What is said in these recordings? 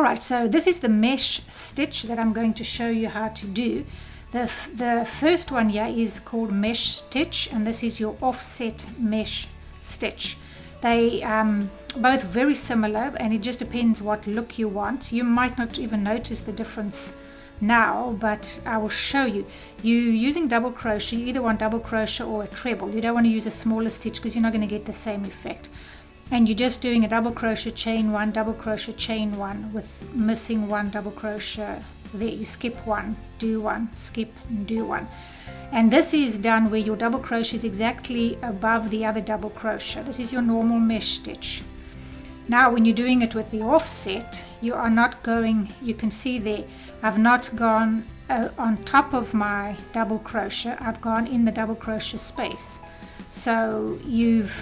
Alright, so this is the mesh stitch that I'm going to show you how to do. The first one here is called mesh stitch, and this is your offset mesh stitch. They both very similar, and it just depends what look you want. You might not even notice the difference now, but I will show you. You using double crochet, you either want double crochet or a treble. You don't want to use a smaller stitch because you're not going to get the same effect. And you're just doing a double crochet, chain one, double crochet, chain one, with missing one double crochet there. You skip one, do one, skip and do one. And this is done where your double crochet is exactly above the other double crochet. This is your normal mesh stitch. Now when you're doing it with the offset, you are not going, you can see there, I've not gone on top of my double crochet, I've gone in the double crochet space. So you've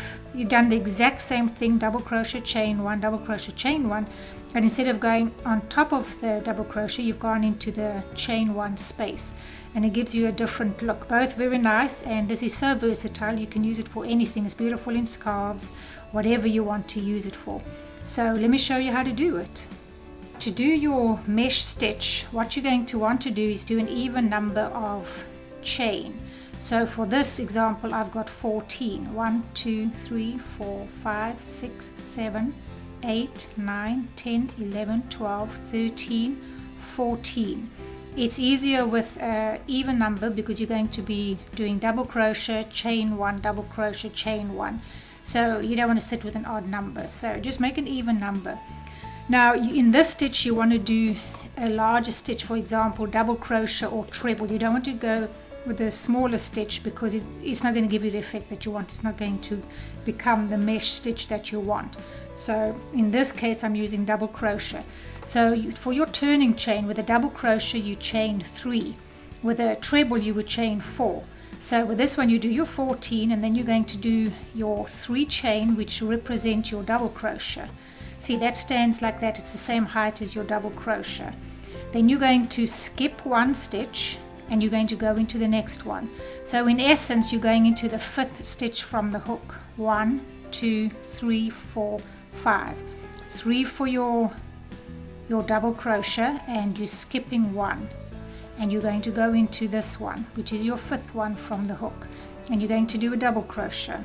done the exact same thing, double crochet, chain one, double crochet, chain one, and instead of going on top of the double crochet, you've gone into the chain one space, and it gives you a different look. Both very nice, and this is so versatile. You can use it for anything. It's beautiful in scarves, whatever you want to use it for. So let me show you how to do it. To do your mesh stitch, what you're going to want to do is do an even number of chain. So for this example, I've got 14. 1, 2, 3, 4, 5, 6, 7, 8, 9, 10, 11, 12, 13, 14. It's easier with an even number because you're going to be doing double crochet, chain one, double crochet, chain one. So you don't want to sit with an odd number. So just make an even number. Now in this stitch, you want to do a larger stitch, for example, double crochet or treble. You don't want to go with a smaller stitch because it's not going to give you the effect that you want. It's not going to become the mesh stitch that you want. So in this case, I'm using double crochet. So for your turning chain, with a double crochet you chain 3, with a treble you would chain 4. So with this one you do your 14, and then you're going to do your 3 chain, which represent your double crochet. See, that stands like that. It's the same height as your double crochet. Then you're going to skip one stitch and you're going to go into the next one. So in essence, you're going into the 5th stitch from the hook. 1, 2, 3, 4, 5. 3 for your double crochet, and you're skipping 1. And you're going to go into this one, which is your 5th one from the hook. And you're going to do a double crochet.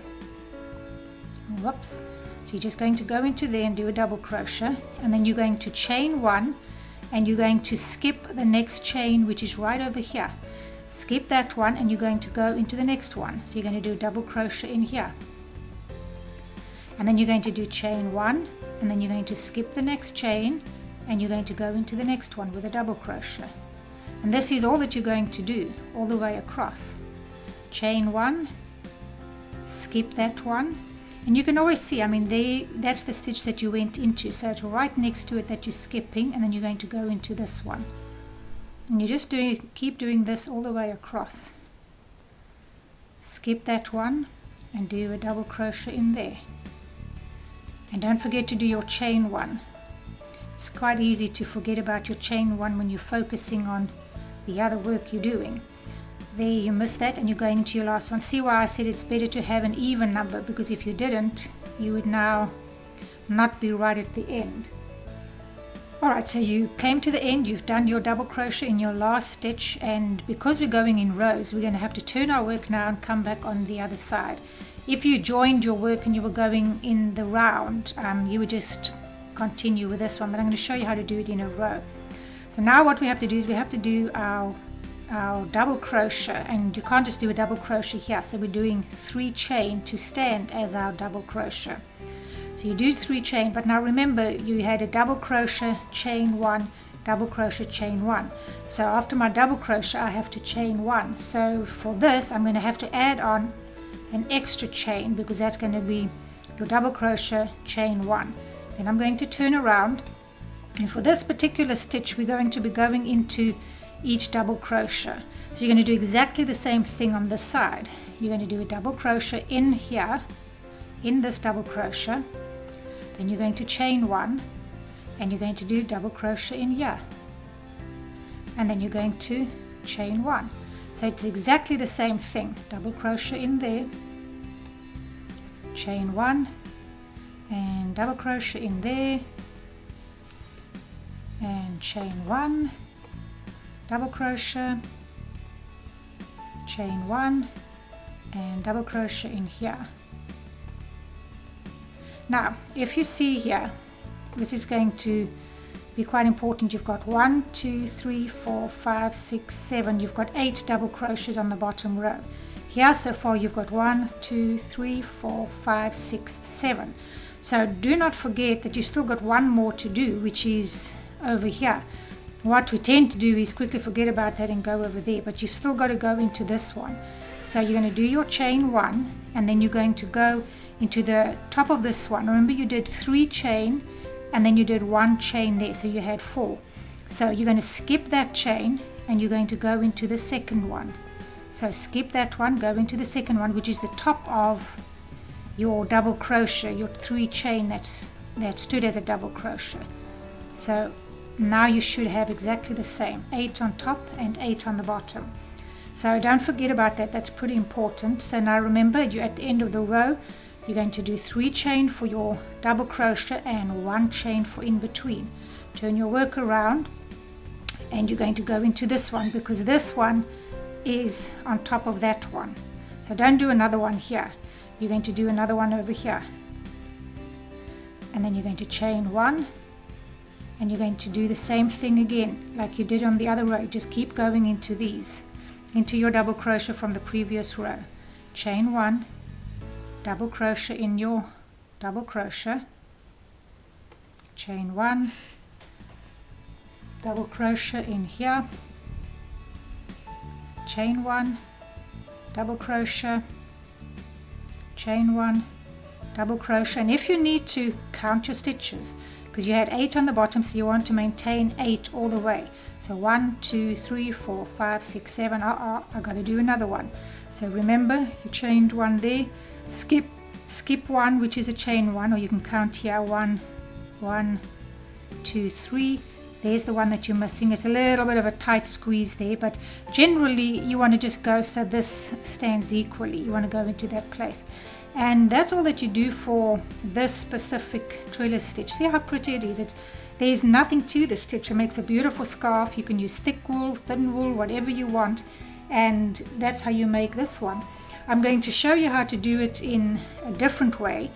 Whoops. So you're just going to go into there and do a double crochet. And then you're going to chain 1. And you're going to skip the next chain, which is right over here. Skip that one, and you're going to go into the next one. So you're going to do a double crochet in here, and then you're going to do chain 1, and then you're going to skip the next chain, and you're going to go into the next one with a double crochet. And this is all that you're going to do all the way across. Chain 1, skip that one. And you can always see, I mean, that's the stitch that you went into. So it's right next to it that you're skipping, and then you're going to go into this one. And you just keep doing this all the way across. Skip that one and do a double crochet in there. And don't forget to do your chain 1. It's quite easy to forget about your chain 1 when you're focusing on the other work you're doing. There, you missed that, and you're going into your last one. See why I said it's better to have an even number, because if you didn't, you would now not be right at the end. Alright, so you came to the end, you've done your double crochet in your last stitch, and because we're going in rows, we're going to have to turn our work now and come back on the other side. If you joined your work and you were going in the round, you would just continue with this one, but I'm going to show you how to do it in a row. So now what we have to do is we have to do our double crochet, and you can't just do a double crochet here, so we're doing 3 chain to stand as our double crochet. So you do 3 chain, but now remember you had a double crochet, chain 1, double crochet, chain 1. So after my double crochet I have to chain 1. So for this I'm going to have to add on an extra chain, because that's going to be your double crochet, chain 1. Then I'm going to turn around, and for this particular stitch we're going to be going into each double crochet. So you're going to do exactly the same thing on this side. You're going to do a double crochet in here, in this double crochet, then you're going to chain 1, and you're going to do double crochet in here, and then you're going to chain 1. So it's exactly the same thing. Double crochet in there, chain 1, and double crochet in there, and chain 1, double crochet, chain 1 and double crochet in here. Now if you see here, this is going to be quite important. You've got 1, 2, 3, 4, 5, 6, 7. You've got 8 double crochets on the bottom row. Here so far you've got 1, 2, 3, 4, 5, 6, 7. So do not forget that you've still got one more to do, which is over here. What we tend to do is quickly forget about that and go over there, but you've still got to go into this one. So you're going to do your chain 1 and then you're going to go into the top of this one. Remember you did 3 chain and then you did 1 chain there, so you had 4. So you're going to skip that chain and you're going to go into the second one. So skip that one, go into the second one, which is the top of your double crochet, your 3 chain that stood as a double crochet. So now you should have exactly the same, 8 on top and 8 on the bottom. So don't forget about that, that's pretty important. So now remember, you're at the end of the row, you're going to do 3 chain for your double crochet and 1 chain for in between. Turn your work around and you're going to go into this one, because this one is on top of that one. So don't do another one here, you're going to do another one over here, and then you're going to chain 1 and you're going to do the same thing again like you did on the other row. Just keep going into these, into your double crochet from the previous row. Chain 1, double crochet in your double crochet, chain 1, double crochet in here, chain 1, double crochet, chain 1, double crochet. And if you need to count your stitches, because you had 8 on the bottom, so you want to maintain 8 all the way. So 1, 2, 3, 4, 5, 6, 7. I got to do another one. So remember, you chained 1 there, skip 1, which is a chain 1, or you can count here 1, 1, 2, 3. There's the one that you're missing. It's a little bit of a tight squeeze there, but generally you want to just go so this stands equally. You want to go into that place. And that's all that you do for this specific trellis stitch. See how pretty it is. There's nothing to the stitch. It makes a beautiful scarf. You can use thick wool, thin wool, whatever you want, and that's how you make this one. I'm going to show you how to do it in a different way.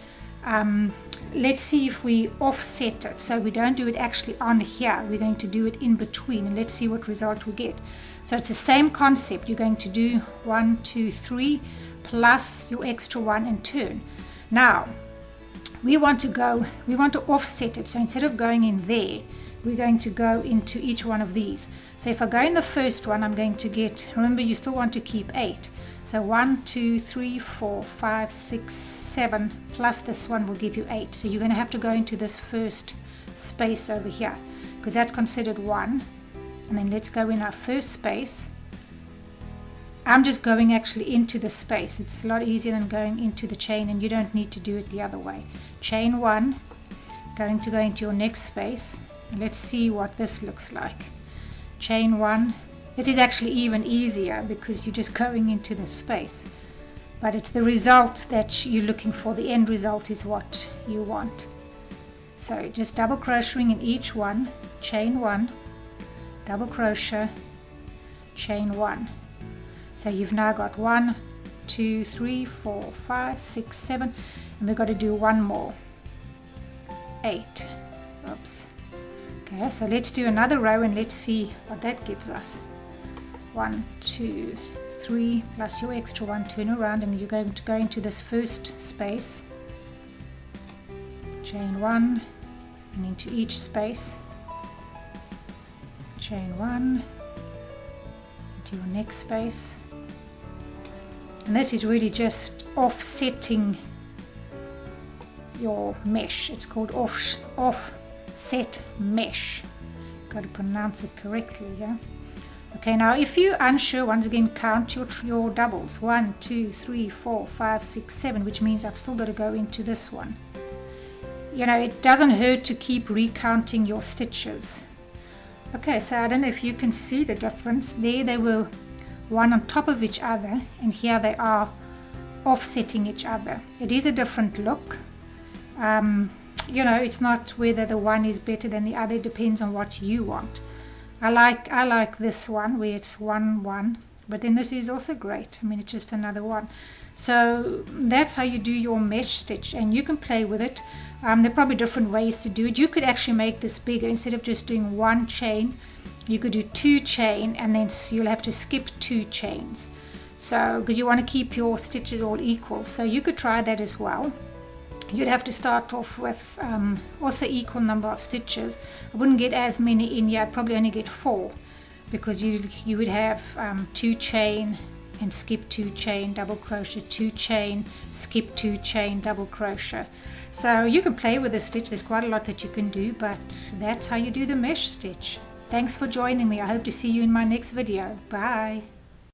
Let's see if we offset it, so we don't do it actually on here. We're going to do it in between, and let's see what result we get. So it's the same concept. You're going to do 1, 2, 3 plus your extra 1 and turn. Now we want to offset it. So instead of going in there, we're going to go into each one of these. So if I go in the first one, I'm going to get, remember you still want to keep 8. So 1, 2, 3, 4, 5, 6, 7 plus this one will give you 8. So you're going to have to go into this first space over here, because that's considered 1. And then let's go in our first space. I'm just going actually into the space. It's a lot easier than going into the chain, and you don't need to do it the other way. Chain 1, going to go into your next space, and let's see what this looks like. Chain 1. This is actually even easier because you're just going into the space, but it's the result that you're looking for. The end result is what you want. So just double crocheting in each one, chain 1, double crochet, chain 1. So you've now got 1, 2, 3, 4, 5, 6, 7, and we've got to do one more, 8. Oops. Okay, so let's do another row and let's see what that gives us. 1, 2, 3 plus your extra 1, turn around, and you're going to go into this first space, chain 1, and into each space, chain 1, into your next space. And this is really just offsetting your mesh. It's called offset mesh. Got to pronounce it correctly, yeah. Okay, now if you're unsure, once again count your doubles. 1, 2, 3, 4, 5, 6, 7, which means I've still got to go into this one. You know, it doesn't hurt to keep recounting your stitches. Okay, so I don't know if you can see the difference. There they were one on top of each other, and here they are offsetting each other. It is a different look. you know, it's not whether the one is better than the other. It depends on what you want. I like this one where it's 1-1, but then this is also great. I mean, it's just another one. So that's how you do your mesh stitch, and you can play with it. There are probably different ways to do it. You could actually make this bigger. Instead of just doing 1 chain, you could do 2 chain, and then you'll have to skip 2 chains. So because you want to keep your stitches all equal, so you could try that as well. You'd have to start off with also equal number of stitches. I wouldn't get as many in here. I'd probably only get 4, because you would have 2 chain and skip 2 chain, double crochet, 2 chain, skip 2 chain, double crochet. So you can play with the stitch. There's quite a lot that you can do, but that's how you do the mesh stitch. Thanks for joining me. I hope to see you in my next video. Bye.